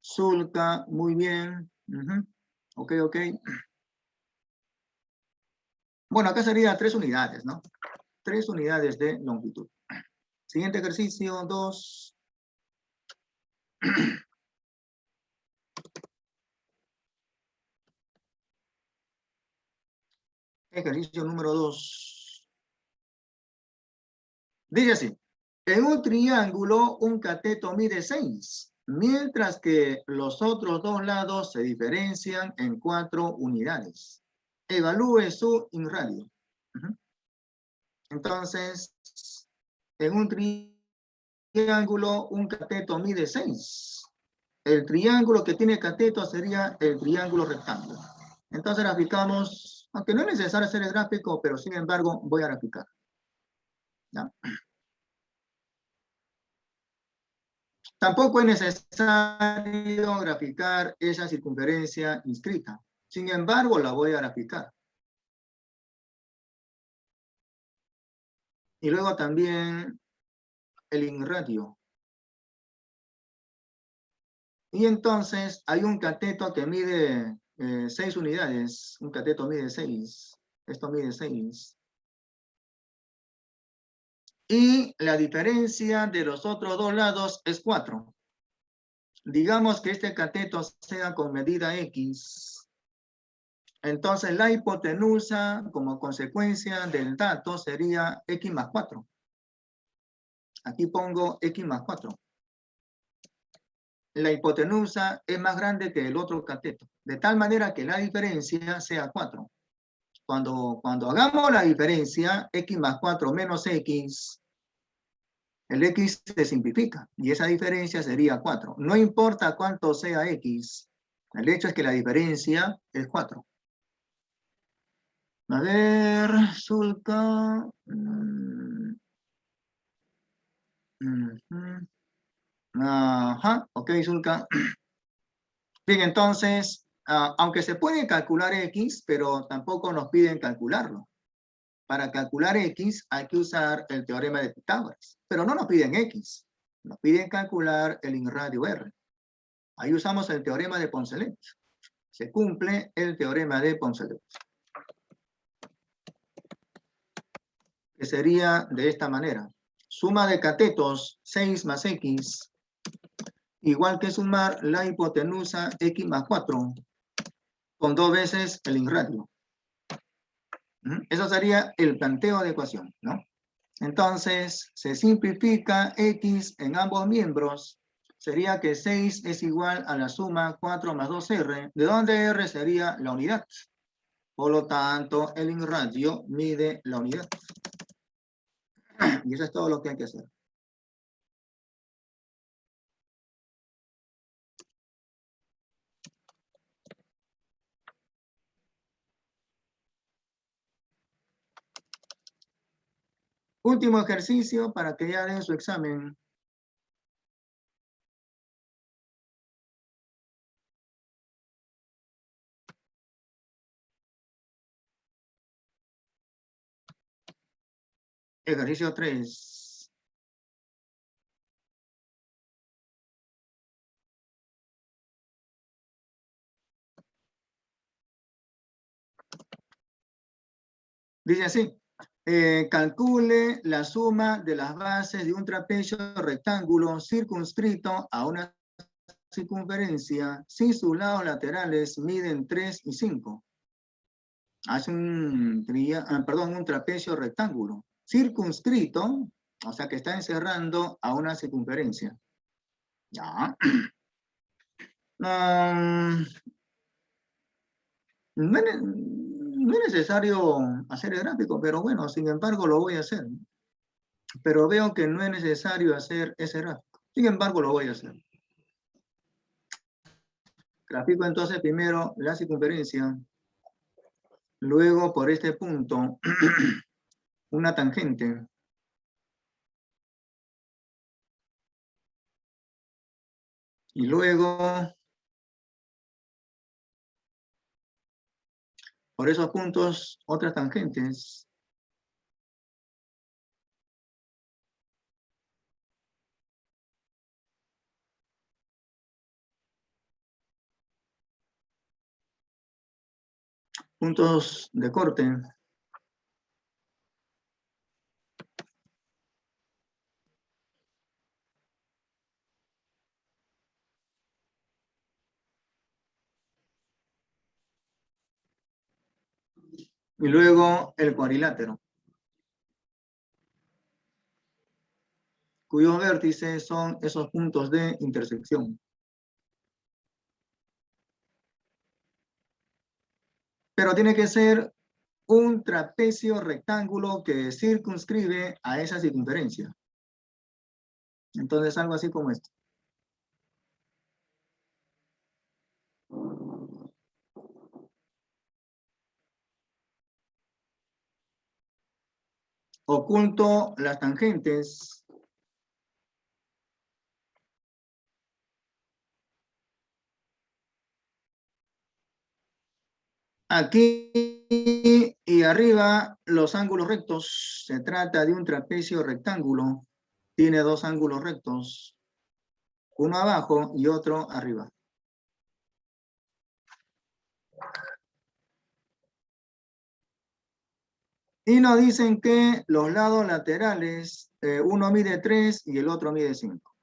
A: Zulka, muy bien. Ok. Bueno, acá sería 3 unidades, ¿no? 3 unidades de longitud. Siguiente ejercicio, 2. Ejercicio número 2. Dice así. En un triángulo, un cateto mide 6, mientras que los otros 2 lados se diferencian en 4 unidades. Evalúe su inradio. Entonces, en un triángulo, un cateto mide 6. El triángulo que tiene cateto sería el triángulo rectángulo. Entonces graficamos, aunque no es necesario hacer el gráfico, pero sin embargo voy a graficar. ¿Ya? Tampoco es necesario graficar esa circunferencia inscrita. Sin embargo, la voy a graficar. Y luego también el inradio. Y entonces hay un cateto que mide 6 unidades. Un cateto mide 6. Esto mide 6. y la diferencia de los otros dos lados es 4. Digamos que este cateto sea con medida X. Entonces la hipotenusa como consecuencia del dato sería X más 4. Aquí pongo X más 4. La hipotenusa es más grande que el otro cateto, de tal manera que la diferencia sea 4. Cuando hagamos la diferencia, X más 4 menos X, el X se simplifica y esa diferencia sería 4. No importa cuánto sea X, el hecho es que la diferencia es 4. A ver, Zulka. Ajá, ok, Zulka. Bien, entonces, aunque se puede calcular X, pero tampoco nos piden calcularlo. Para calcular X hay que usar el teorema de Pitágoras, pero no nos piden X, nos piden calcular el inradio R. Ahí usamos el teorema de Poncelet. Se cumple el teorema de Poncelet. Que sería de esta manera. Suma de catetos 6 más X, igual que sumar la hipotenusa X más 4, con 2 veces el inradio. Eso sería el planteo de ecuación, ¿no? Entonces, se simplifica X en ambos miembros. Sería que 6 es igual a la suma 4 más 2R, de donde R sería la unidad. Por lo tanto, el inradio mide la unidad. Y eso es todo lo que hay que hacer. Último ejercicio para que ya den su examen. Ejercicio 3. Dice así. Calcule la suma de las bases de un trapecio rectángulo circunscrito a una circunferencia si sus lados laterales miden 3 y 5. Hace un trapecio rectángulo circunscrito, o sea que está encerrando a una circunferencia. Ya. No es necesario hacer el gráfico, pero bueno, sin embargo lo voy a hacer. Pero veo que no es necesario hacer ese gráfico. Sin embargo, lo voy a hacer. Grafico entonces primero la circunferencia. Luego, por este punto, una tangente. Y luego, por esos puntos, otras tangentes. Puntos de corte. Y luego el cuadrilátero, cuyos vértices son esos puntos de intersección. Pero tiene que ser un trapecio rectángulo que circunscribe a esa circunferencia. Entonces, algo así como esto. Oculto las tangentes. Aquí y arriba los ángulos rectos. Se trata de un trapecio rectángulo. Tiene dos ángulos rectos. Uno abajo y otro arriba. Y nos dicen que los lados laterales, uno mide 3 y el otro mide 5.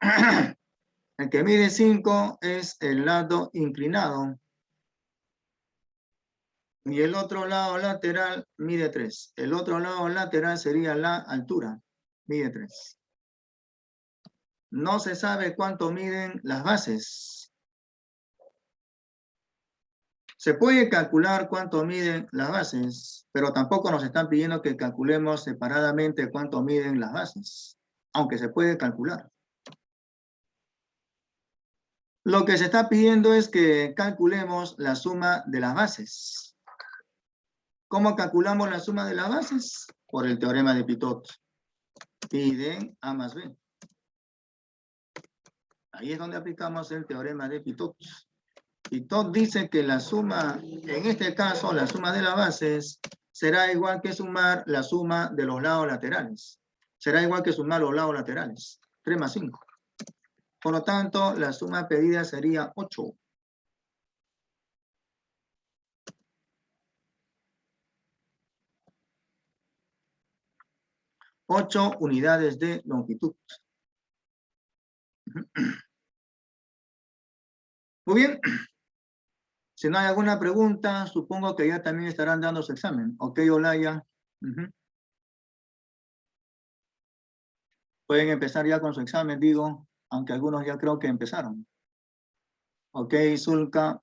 A: El que mide 5 es el lado inclinado. Y el otro lado lateral mide 3. El otro lado lateral sería la altura. Mide 3. No se sabe cuánto miden las bases. Se puede calcular cuánto miden las bases, pero tampoco nos están pidiendo que calculemos separadamente cuánto miden las bases, aunque se puede calcular. Lo que se está pidiendo es que calculemos la suma de las bases. ¿Cómo calculamos la suma de las bases? Por el teorema de Pitot. Pi de A más B. Ahí es donde aplicamos el teorema de Pitot. Pitot dice que la suma, en este caso, la suma de las bases será igual que sumar la suma de los lados laterales. Será igual que sumar los lados laterales. 3 más 5. Por lo tanto, la suma pedida sería 8. 8 unidades de longitud. Muy bien. Si no hay alguna pregunta, supongo que ya también estarán dando su examen. Ok, Olaya. Pueden empezar ya con su examen, digo, aunque algunos ya creo que empezaron. Ok, Zulka.